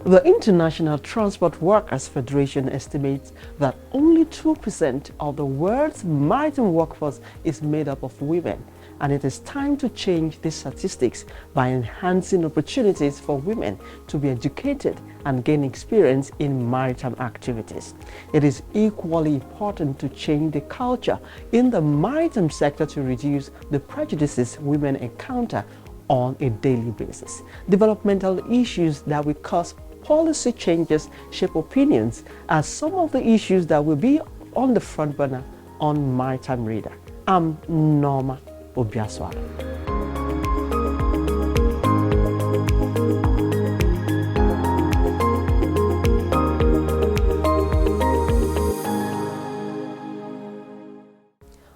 The International Transport Workers Federation estimates that only 2% of the world's maritime workforce is made up of women, and it is time to change these statistics by enhancing opportunities for women to be educated and gain experience in maritime activities. It is equally important to change the culture in the maritime sector to reduce the prejudices women encounter on a daily basis. Developmental issues that will cause policy changes shape opinions are some of the issues that will be on the front burner on Maritime Radar. I'm Norma Obiaswara.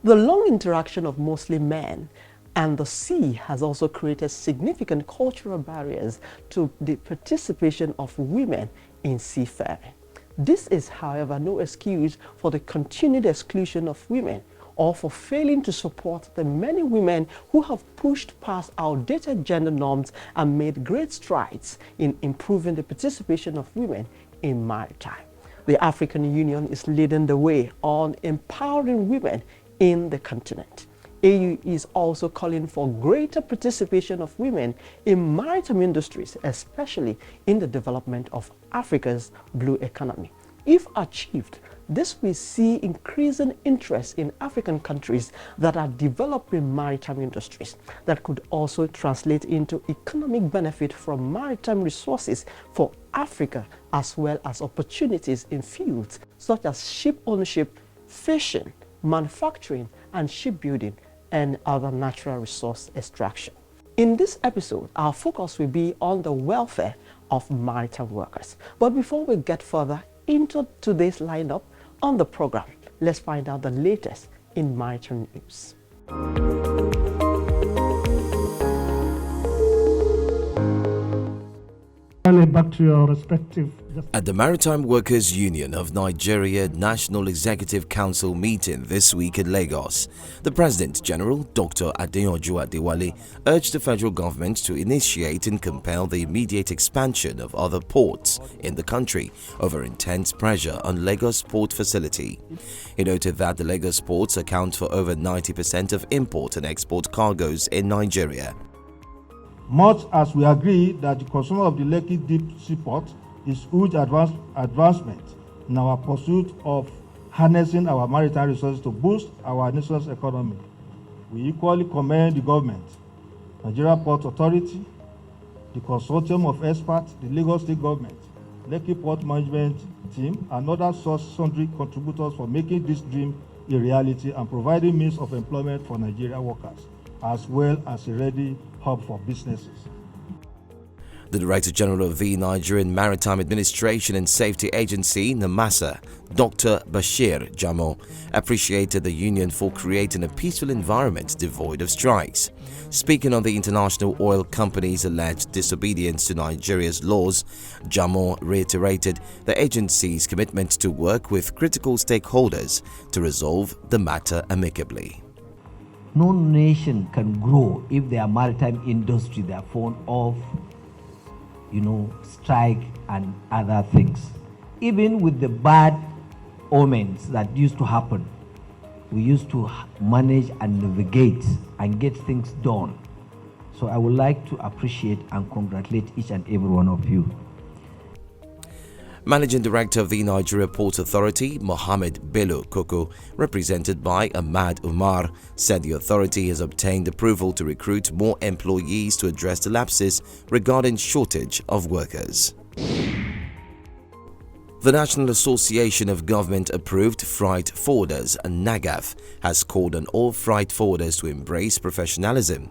The long interaction of mostly men and the sea has also created significant cultural barriers to the participation of women in seafaring. This is, however, no excuse for the continued exclusion of women or for failing to support the many women who have pushed past outdated gender norms and made great strides in improving the participation of women in maritime. The African Union is leading the way on empowering women in the continent. AU is also calling for greater participation of women in maritime industries, especially in the development of Africa's blue economy. If achieved, this will see increasing interest in African countries that are developing maritime industries that could also translate into economic benefit from maritime resources for Africa, as well as opportunities in fields such as ship ownership, fishing, manufacturing, and shipbuilding, and other natural resource extraction. In this episode, our focus will be on the welfare of maritime workers. But before we get further into today's lineup on the program, let's find out the latest in maritime news. Back to your respective. At the Maritime Workers Union of Nigeria National Executive Council meeting this week in Lagos, the President General Dr. Adeyanju Adewale urged the federal government to initiate and compel the immediate expansion of other ports in the country over intense pressure on Lagos port facility. He noted that the Lagos ports account for over 90% of import and export cargoes in Nigeria. Much as we agree that the construction of the Lekki Deep Sea Port is huge advancement in our pursuit of harnessing our maritime resources to boost our nation's economy, we equally commend the government, Nigeria Port Authority, the consortium of experts, the Lagos State Government, Lekki Port Management Team, and other sundry contributors for making this dream a reality and providing means of employment for Nigerian workers, as well as a ready hub for businesses. The Director General of the Nigerian Maritime Administration and Safety Agency, NAMASA, Dr. Bashir Jamo, appreciated the union for creating a peaceful environment devoid of strikes. Speaking on the international oil company's alleged disobedience to Nigeria's laws, Jamo reiterated the agency's commitment to work with critical stakeholders to resolve the matter amicably. No nation can grow if their maritime industry, they are fond of, strike and other things. Even with the bad omens that used to happen, we used to manage and navigate and get things done. So I would like to appreciate and congratulate each and every one of you. Managing Director of the Nigeria Port Authority, Mohammed Bello Koko, represented by Ahmad Umar, said the authority has obtained approval to recruit more employees to address the lapses regarding shortage of workers. The National Association of Government-Approved Freight Forwarders, NAGAF, has called on all freight forwarders to embrace professionalism.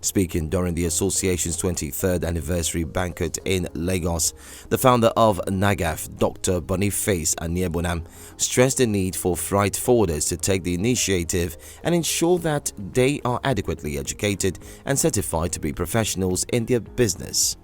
Speaking during the association's 23rd anniversary banquet in Lagos, the founder of NAGAF, Dr. Boniface Aniebonam, stressed the need for freight forwarders to take the initiative and ensure that they are adequately educated and certified to be professionals in their business.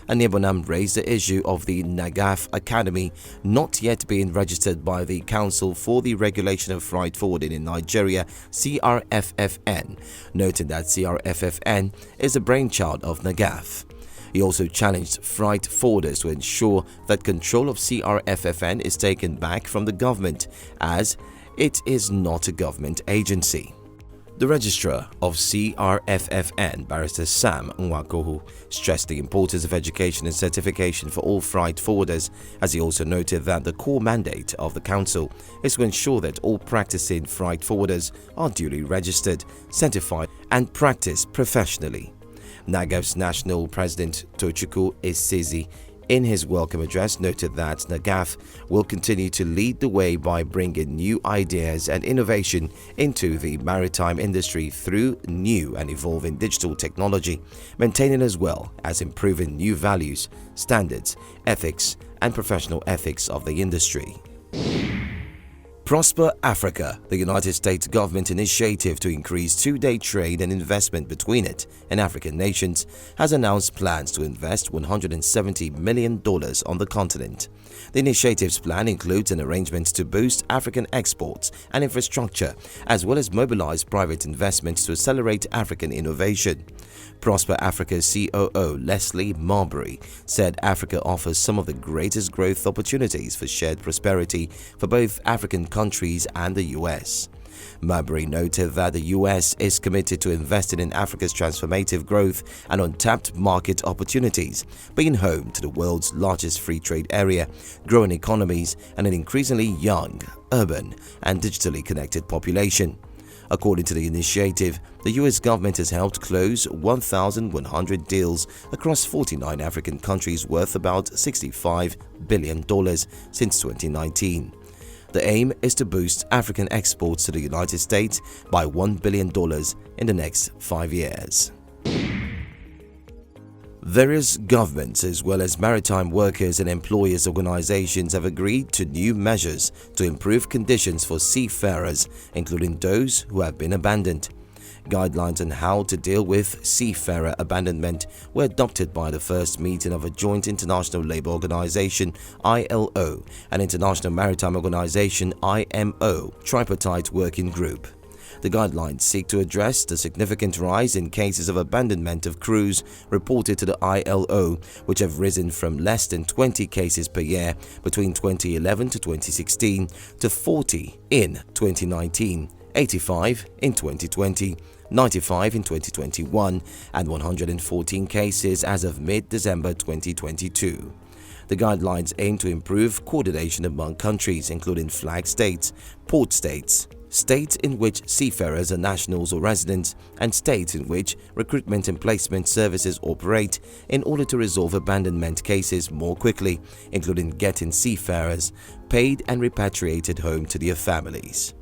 Aniebonam raised the issue of the NAGAF Academy not yet being registered by the Council for the Regulation of Freight Forwarding in Nigeria, CRFFN, noting that CRFFN is a brainchild of NAGAF. He also challenged freight forwarders to ensure that control of CRFFN is taken back from the government, as it is not a government agency. The Registrar of CRFFN, Barrister Sam Nwakohu, stressed the importance of education and certification for all freight forwarders, as he also noted that the core mandate of the Council is to ensure that all practicing freight forwarders are duly registered, certified and practice professionally. NAGAF's National President Tochukwu Esezi, in his welcome address, noted that NAGAF will continue to lead the way by bringing new ideas and innovation into the maritime industry through new and evolving digital technology, maintaining as well as improving new values, standards, ethics, and professional ethics of the industry. Prosper Africa, the United States government initiative to increase two-day trade and investment between it and African nations, has announced plans to invest $170 million on the continent. The initiative's plan includes an arrangement to boost African exports and infrastructure, as well as mobilize private investments to accelerate African innovation. Prosper Africa's COO Leslie Marbury said Africa offers some of the greatest growth opportunities for shared prosperity for both African countries and the US. Marbury noted that the US is committed to investing in Africa's transformative growth and untapped market opportunities, being home to the world's largest free trade area, growing economies, and an increasingly young, urban, and digitally connected population. According to the initiative, the US government has helped close 1,100 deals across 49 African countries worth about $65 billion since 2019. The aim is to boost African exports to the United States by $1 billion in the next 5 years. Various governments as well as maritime workers and employers organizations have agreed to new measures to improve conditions for seafarers, including those who have been abandoned. Guidelines on how to deal with seafarer abandonment were adopted by the first meeting of a joint International Labour Organization (ILO) and International Maritime Organization (IMO) tripartite working group. The guidelines seek to address the significant rise in cases of abandonment of crews reported to the ILO, which have risen from less than 20 cases per year between 2011 to 2016 to 40 in 2019, 85 in 2020, 95 in 2021, and 114 cases as of mid-December 2022. The guidelines aim to improve coordination among countries, including flag states, port states, states in which seafarers are nationals or residents, and states in which recruitment and placement services operate, in order to resolve abandonment cases more quickly, including getting seafarers paid and repatriated home to their families.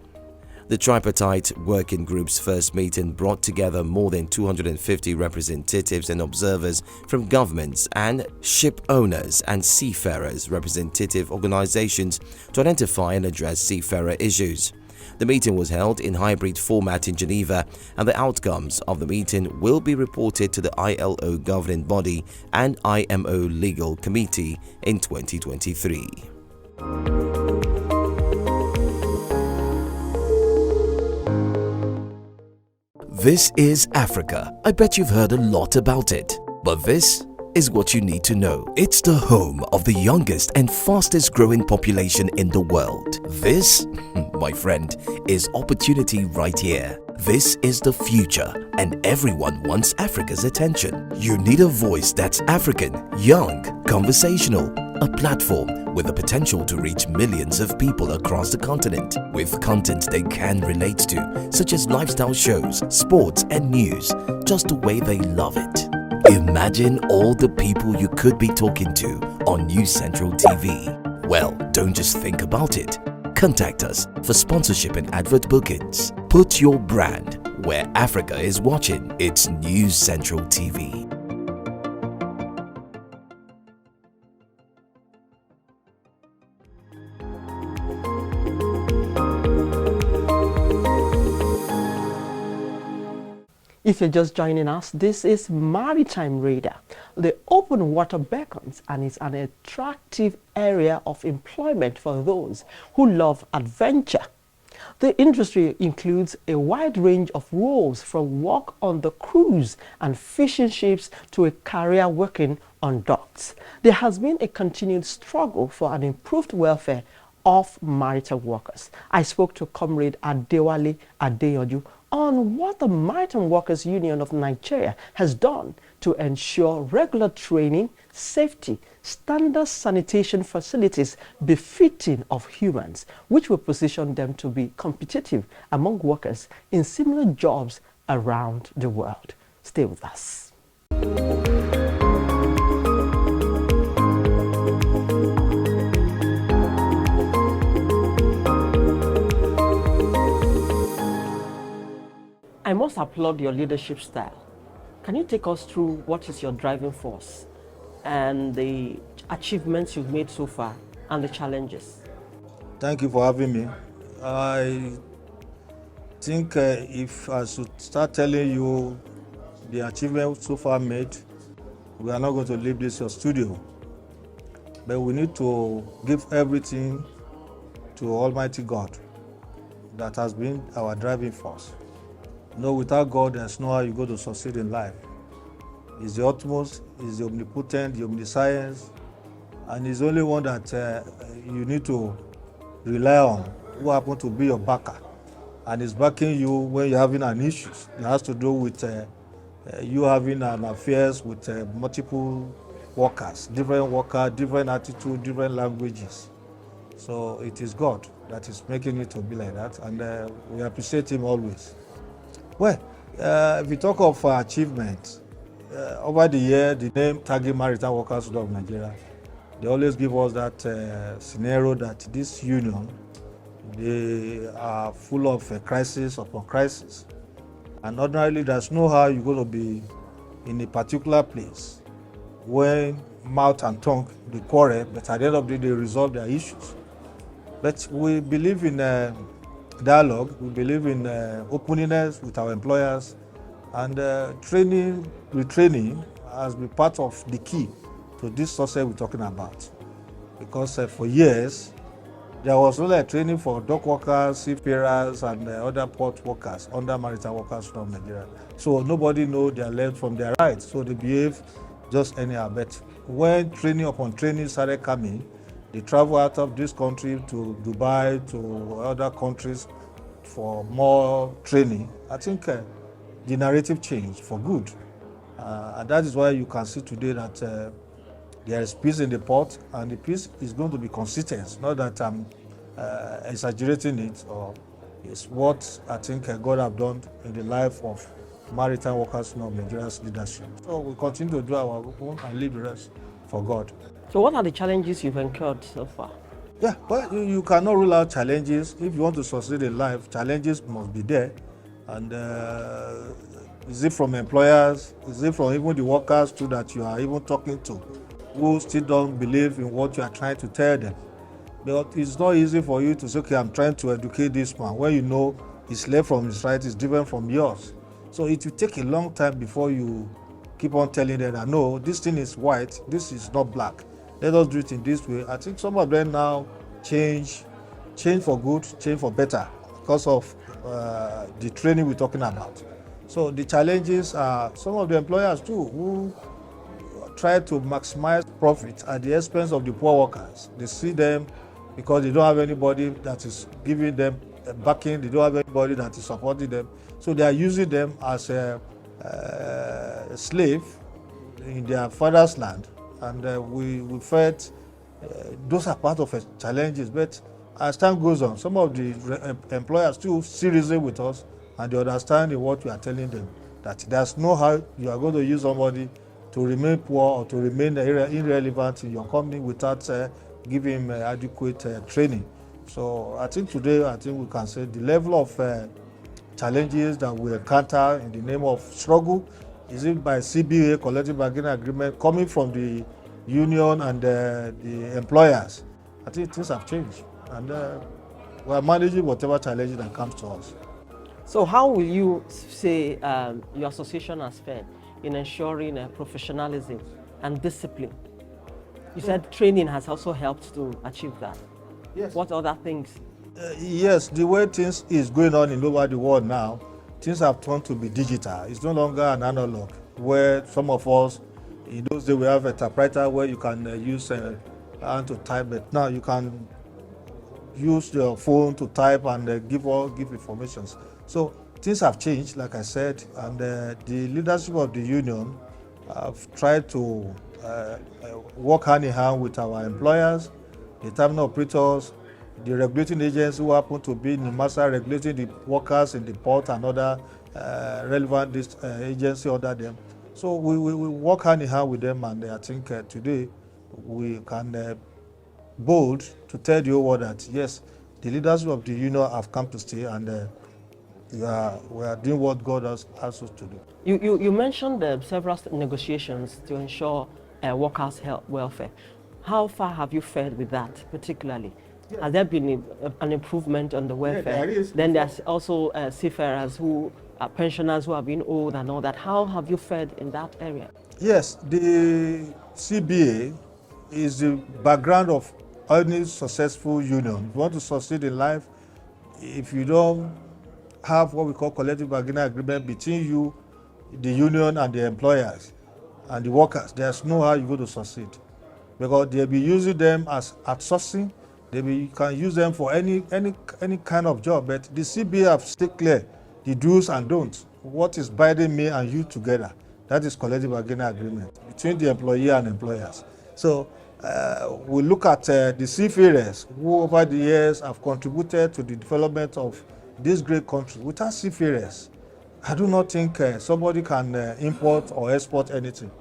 The tripartite working group's first meeting brought together more than 250 representatives and observers from governments and ship owners and seafarers representative organizations to identify and address seafarer issues. The meeting was held in hybrid format in Geneva, and the outcomes of the meeting will be reported to the ILO governing body and IMO legal committee in 2023. This is Africa. I bet you've heard a lot about it, but this is what you need to know. It's the home of the youngest and fastest growing population in the world. This, my friend, is opportunity right here. This is the future, and everyone wants Africa's attention. You need a voice that's African, young, conversational, a platform with the potential to reach millions of people across the continent with content they can relate to, such as lifestyle shows, sports and news, just the way they love it. Imagine all the people you could be talking to on News Central TV. Well, don't just think about it. Contact us for sponsorship and advert bookings. Put your brand where Africa is watching. It's News Central TV. If you're just joining us, this is Maritime Radar. The open water beckons and is an attractive area of employment for those who love adventure. The industry includes a wide range of roles, from work on the cruise and fishing ships to a career working on docks. There has been a continued struggle for an improved welfare of maritime workers. I spoke to Comrade Adewale Adeyanju on what the Maritime Workers Union of Nigeria has done to ensure regular training, safety, standard sanitation facilities befitting of humans, which will position them to be competitive among workers in similar jobs around the world. Stay with us. I must applaud your leadership style. Can you take us through what is your driving force and the achievements you've made so far and the challenges? Thank you for having me. I think if I should start telling you the achievements so far made, we are not going to leave this your studio. But we need to give everything to Almighty God that has been our driving force. No, without God, there's no how you go to succeed in life. He's the utmost, He's the omnipotent, the omniscience, and He's the only one that you need to rely on, who happens to be your backer. And He's backing you when you're having an issue. It has to do with you having an affairs with multiple workers, different attitude, different languages. So it is God that is making it to be like that, and we appreciate Him always. Well, if we talk of achievement, over the year, the name Target Maritime Workers Union of Nigeria, they always give us that scenario that this union, they are full of crisis upon crisis. And ordinarily, there's no how you're going to be in a particular place when mouth and tongue, they quarrel, but at the end of the day, they resolve their issues. But we believe in dialogue, we believe in openness with our employers, and retraining has been part of the key to this success we're talking about. Because for years, there was only training for dock workers, seafarers, and other port workers under Maritime Workers from Nigeria. So nobody knows their left from their right, so they behave just anyhow. But when training upon training started coming, they travel out of this country to Dubai, to other countries for more training. I think the narrative changed for good. And that is why you can see today that there is peace in the port, and the peace is going to be consistent. Not that I'm exaggerating it, or it's what I think God have done in the life of Maritime Workers of Nigeria's leadership. So we continue to do our own and leave the rest for God. So what are the challenges you've incurred so far? Yeah, well, you cannot rule out challenges. If you want to succeed in life, challenges must be there. And is it from employers? Is it from even the workers too that you are even talking to, who still don't believe in what you are trying to tell them? But it's not easy for you to say, okay, I'm trying to educate this man, when you know his left from his right is different from yours. So it will take a long time before you keep on telling them that, no, this thing is white, this is not black. Let us do it in this way. I think some of them now change for good, change for better, because of the training we're talking about. So the challenges are some of the employers too, who try to maximize profit at the expense of the poor workers. They see them because they don't have anybody that is giving them backing, they don't have anybody that is supporting them. So they are using them as a slave in their father's land. And we felt those are part of the challenges. But as time goes on, some of the employers still reason with us, and they understand what we are telling them, that there's no how you are going to use somebody to remain poor or to remain irrelevant in your company without giving him adequate training. So I think today, we can say the level of challenges that we encounter in the name of struggle, is it by CBA, collective bargaining agreement, coming from the union and the employers? I think things have changed, and we are managing whatever challenges that comes to us. So how will you say your association has fared in ensuring professionalism and discipline? You said training has also helped to achieve that. Yes. What other things? Yes, the way things is going on in over the world now, things have turned to be digital. It's no longer an analog, where some of us, in those days, we have a typewriter where you can use hand to type, but now you can use your phone to type and give informations. So things have changed, like I said, and the leadership of the union have tried to work hand in hand with our employers, the terminal operators, the regulating agents who happen to be in the master regulating the workers in the port and other relevant agency under them. So we work hand in hand with them, and I think today we can bold to tell the whole world that yes, the leadership of the union have come to stay, and we are doing what God has asked us to do. You mentioned several negotiations to ensure workers' health welfare. How far have you fared with that, particularly? Yeah. Has there been an improvement on the welfare? Yeah, there is. Then there's also seafarers who are pensioners who have been old and all that. How have you fared in that area? Yes, the CBA is the background of any successful union. If you want to succeed in life, if you don't have what we call collective bargaining agreement between you, the union, and the employers and the workers, there's no how you're going to succeed, because they'll be using them as outsourcing. You can use them for any kind of job, but the CBA have stayed clear the do's and don'ts. What is binding me and you together? That is collective bargaining agreement between the employee and employers. So we look at the seafarers who over the years have contributed to the development of this great country. Without seafarers, I do not think somebody can import or export anything.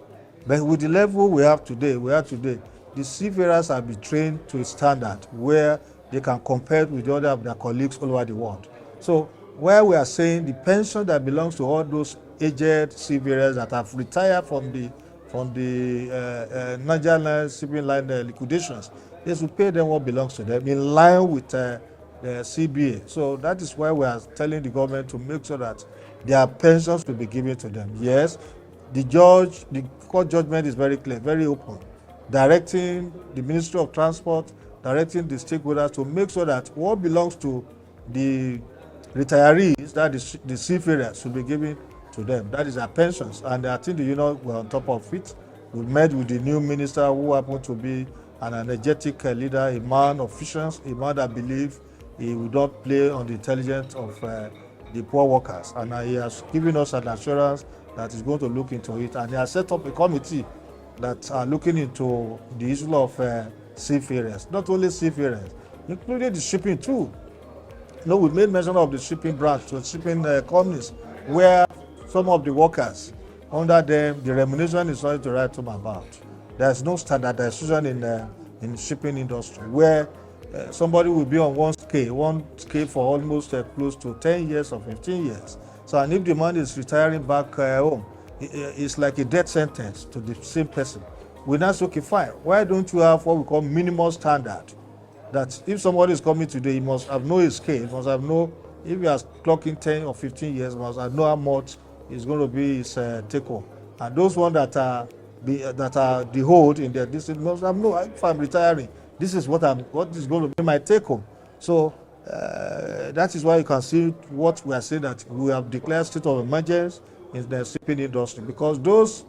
But with the level we have today, the seafarers have been trained to a standard where they can compare with the other of their colleagues all over the world. So where we are saying the pension that belongs to all those aged seafarers that have retired from the Niger shipping line liquidations, they should pay them what belongs to them in line with the CBA. So that is why we are telling the government to make sure that their pensions will be given to them. Yes, the court judgment is very clear, very open, directing the Ministry of Transport, directing the stakeholders to make sure that what belongs to the retirees, that is the seafarers, should be given to them. That is their pensions. And I think the union were on top of it. We met with the new minister, who happened to be an energetic leader, a man of visions, a man that believes he will not play on the intelligence of the poor workers. And he has given us an assurance that he's going to look into it. And he has set up a committee that are looking into the issue of seafarers, not only seafarers, including the shipping too. We made mention of the shipping branch, the shipping companies, where some of the workers, under them, the remuneration is not to write home about. There's no standardization in the shipping industry, where somebody will be on one scale for almost close to 10 years or 15 years. So, and if the man is retiring back home, it's like a death sentence to the same person. We now say, okay, fine, why don't you have what we call minimum standard? That if somebody is coming today, he must have no scale, he must have no, if he has clocking 10 or 15 years, he must have know how much is going to be his take home. And those ones that are the hold in their district must have no, if I'm retiring, this is what is going to be my take home. So that is why you can see what we are saying, that we have declared state of emergency in the shipping industry, because those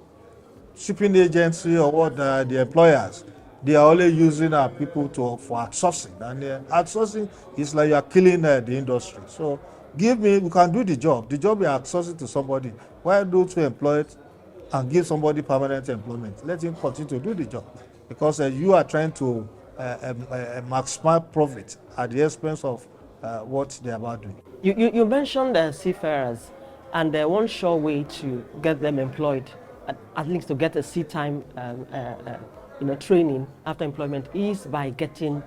shipping agency or what the employers, they are only using our people for outsourcing, and outsourcing is like you are killing the industry. So we can do the job we are outsourcing to somebody. Why don't we employ it and give somebody permanent employment? Let him continue to do the job, because you are trying to maximize profit at the expense of what they are about doing. You mentioned seafarers, and one sure way to get them employed, at least to get a sea time training after employment, is by getting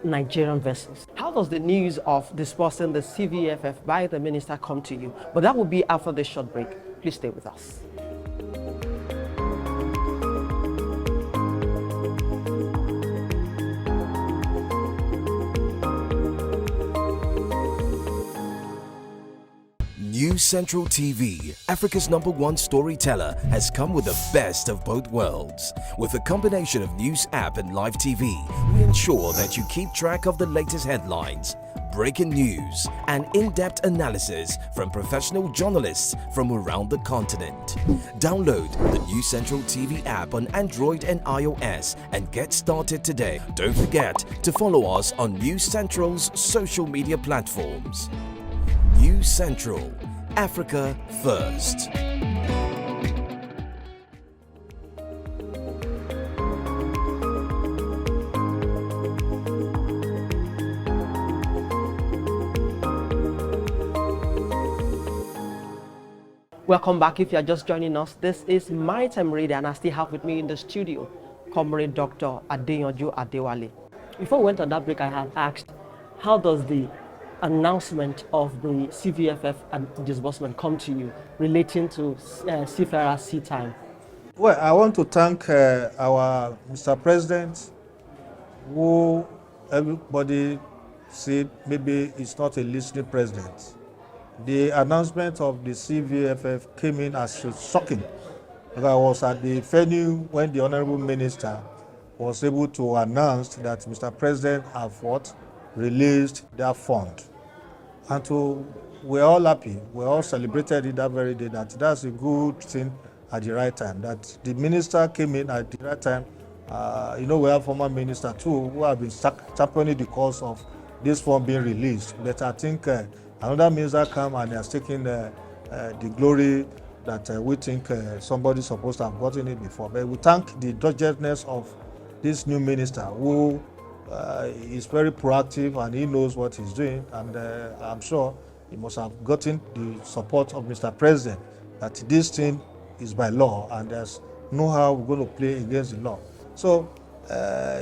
Nigerian vessels. How does the news of dispersing the CVFF by the minister come to you? But that will be after this short break. Please stay with us. News Central TV, Africa's #1 storyteller, has come with the best of both worlds. With a combination of news app and live TV, we ensure that you keep track of the latest headlines, breaking news, and in-depth analysis from professional journalists from around the continent. Download the News Central TV app on Android and iOS and get started today. Don't forget to follow us on News Central's social media platforms. News Central, Africa First. Welcome back. If you are just joining us, this is Maritime Radio, and I still have with me in the studio Comrade Dr. Adeyanju Adewale. Before we went on that break, I had asked, how does the announcement of the CVFF and disbursement come to you relating to seafarer sea time? Well, I want to thank our Mr. President, who everybody said maybe is not a listening president. The announcement of the CVFF came in as shocking. Because I was at the venue when the Honorable Minister was able to announce that Mr. President have released their fund. And we're all happy, we all celebrated it that very day, that's a good thing at the right time, that the minister came in at the right time. We have former minister too who have been championing the cause of this fund being released. But I think another minister come and has taken the glory that we think somebody's supposed to have gotten it before. But we thank the doggedness of this new minister who is very proactive and he knows what he's doing, and I'm sure he must have gotten the support of Mr. President that this thing is by law and there's no how we're going to play against the law. So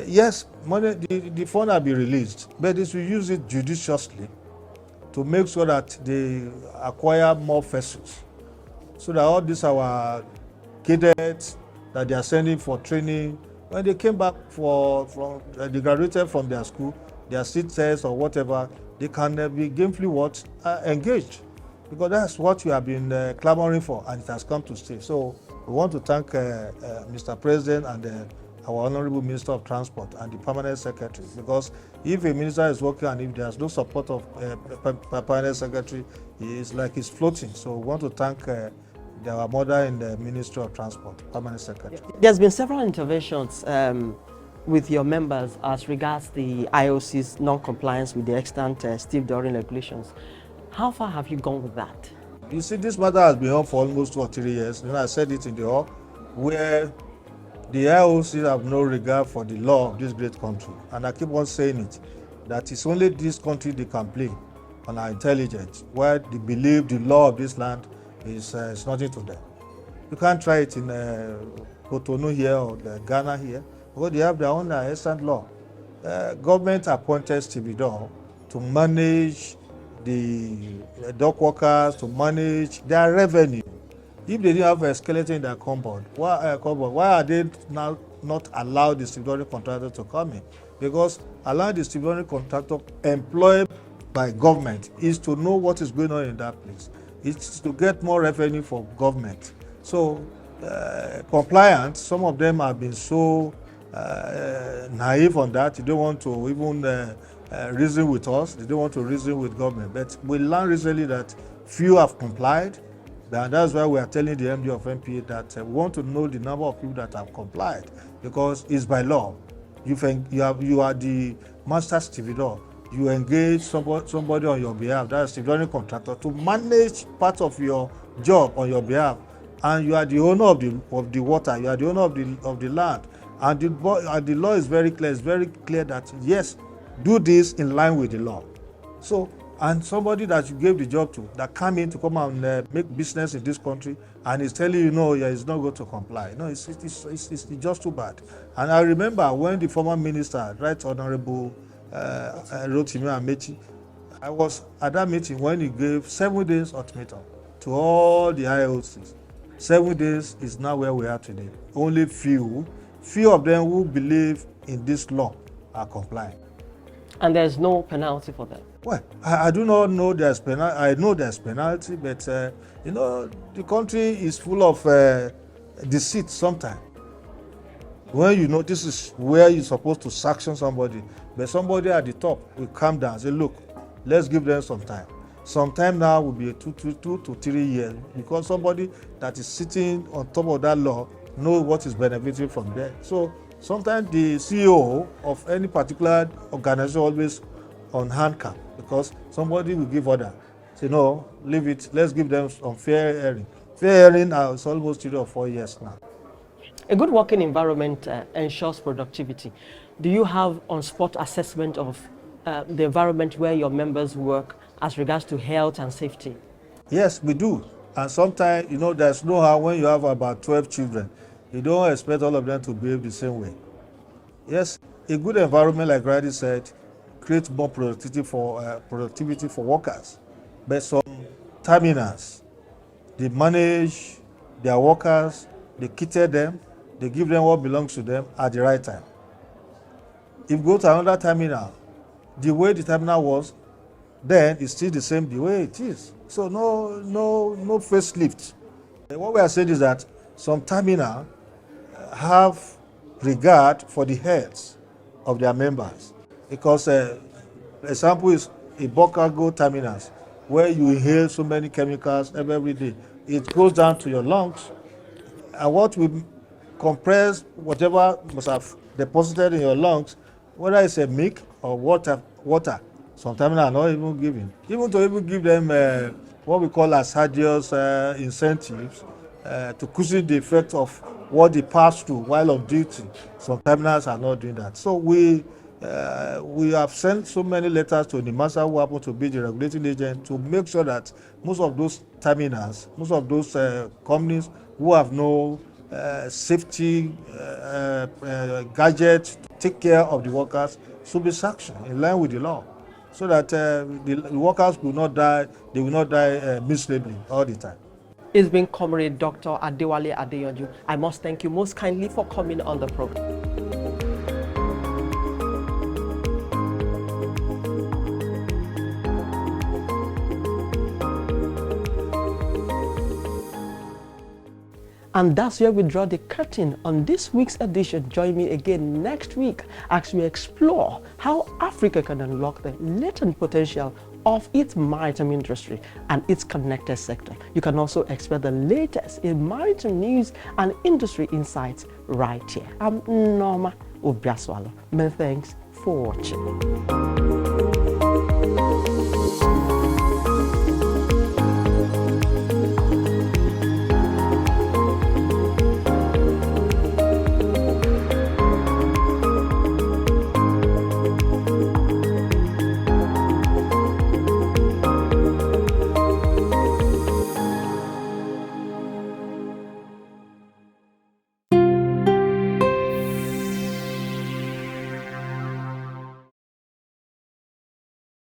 yes, money, the fund will be released, but this will use it judiciously to make sure that they acquire more vessels, so that all these our cadets that they are sending for training, when they came back they graduated from their school, their seat test or whatever, they can be gainfully engaged, because that's what we have been clamoring for, and it has come to stay. So we want to thank Mr. President and our Honorable Minister of Transport and the Permanent Secretary, because if a minister is working and if there's no support of Permanent Secretary, it's like he's floating. So we want to thank our mother in the Ministry of Transport, Permanent Secretary. There's been several interventions with your members as regards the IOC's non-compliance with the extant stevedoring regulations. How far have you gone with that? You see, this matter has been on for almost 2 or 3 years. I said it in the hall, where the IOC have no regard for the law of this great country. And I keep on saying it, that it's only this country they can play on our intelligence, where they believe the law of this land is nothing to them. You can't try it in Cotonou here or Ghana here, because they have their own instant law. Government appointed stevedore to manage the dock workers, to manage their revenue. If they didn't have a skeleton in their cupboard, why are they now not allow the stevedoring contractor to come in? Because allowing the stevedoring contractor employed by government is to know what is going on in that place. It's to get more revenue for government. So compliance, some of them have been so naive on that. They don't want to even reason with us. They don't want to reason with government. But we learned recently that few have complied. And that's why we are telling the MD of NPA that we want to know the number of people that have complied, because it's by law. You are the master stevedore. You engage somebody on your behalf, that's a stevedoring contractor, to manage part of your job on your behalf, and you are the owner of the water. You are the owner of the land, and the law is very clear. It's very clear that yes, do this in line with the law. So. And somebody that you gave the job to, that come in to come and make business in this country, and is telling you, no, he's not going to comply. No, it's just too bad. And I remember when the former minister, Right Honorable Rotimi Amechi, I was at that meeting when he gave 7 days ultimatum to all the IOCs. 7 days is now where we are today. Only few of them who believe in this law are complying. And there's no penalty for them? Well, I do not know there's penalty. I know there's penalty, but the country is full of deceit sometimes. When this is where you're supposed to sanction somebody, but somebody at the top will come down and say, look, let's give them some time. Some time now will be 2 to 3 years, because somebody that is sitting on top of that law knows what is benefiting from there. So sometimes the CEO of any particular organization always on handcuff, because somebody will give order. Say, no, leave it, let's give them some fair hearing. Fair hearing is almost 3 or 4 years now. A good working environment ensures productivity. Do you have on-spot assessment of the environment where your members work as regards to health and safety? Yes, we do. And sometimes, there's no how when you have about 12 children, you don't expect all of them to behave the same way. Yes, a good environment, like Grady said, creates more productivity for workers. But some terminals, they manage their workers, they cater them, they give them what belongs to them at the right time. If you go to another terminal, the way the terminal was, then it's still the same the way it is. So no facelift. What we are saying is that some terminal have regard for the health of their members, because example is a bulk cargo terminals where you inhale so many chemicals every day. It goes down to your lungs, and what we compress whatever must have deposited in your lungs, whether it's a milk or water, some terminals are not even giving. Even to give them what we call hazardous incentives to cushion the effect of what they pass through while on duty. Some terminals are not doing that. So we have sent so many letters to the master, who happen to be the regulating agent, to make sure that most of those terminals, most of those companies who have no safety gadgets to take care of the workers should be sanctioned in line with the law, so that the workers will not die. They will not die miserably all the time. It's been Comrade Dr. Adewale Adeyanju. I must thank you most kindly for coming on the program. And that's where we draw the curtain on this week's edition. Join me again next week as we explore how Africa can unlock the latent potential of its maritime industry and its connected sector. You can also expect the latest in maritime news and industry insights right here. I'm Norma Obiaswalo. Many thanks for watching.